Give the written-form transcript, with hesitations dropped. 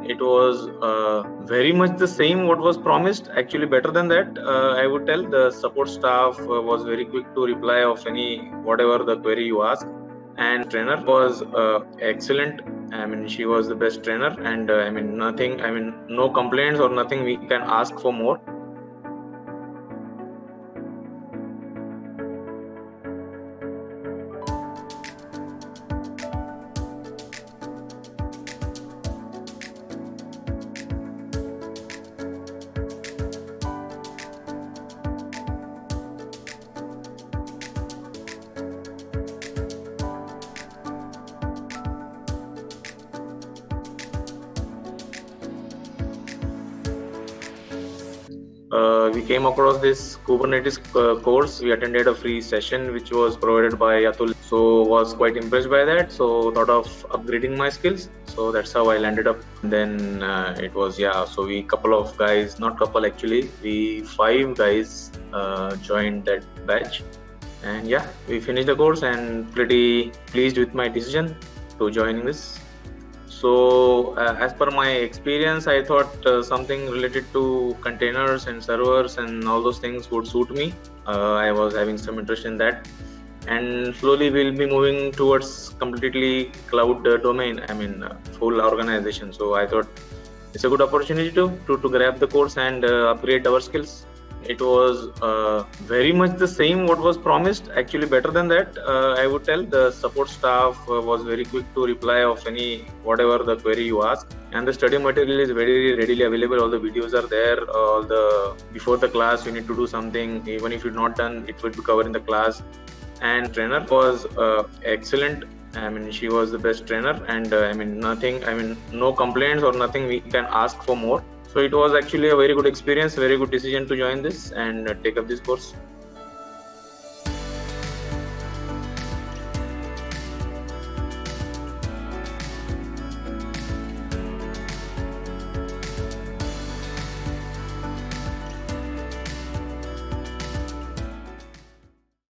It was very much the same what was promised, actually better than that. I would tell the support staff was very quick to reply of whatever the query you ask, and trainer was excellent. I mean, she was the best trainer, and no complaints or nothing we can ask for more. We came across this Kubernetes course. We attended a free session which was provided by Atul. So was quite impressed by that. So thought of upgrading my skills. So that's how I landed up. Then it was So we couple of guys, not couple actually, we 5 guys joined that batch. And we finished the course and pretty pleased with my decision to joining this. So as per my experience, I thought something related to containers and servers and all those things would suit me. I was having some interest in that, and slowly we'll be moving towards completely cloud domain. Full organization. So I thought it's a good opportunity to grab the course and upgrade our skills. It was very much the same what was promised, actually better than that. I would tell the support staff was very quick to reply of whatever the query you ask, and the study material is very readily available. All the videos are there. Before the class you need to do something, even if you're not done, it will be covered in the class. And trainer was excellent. She was the best trainer, and no complaints or nothing we can ask for more. So it was actually a very good experience, very good decision to join this and take up this course.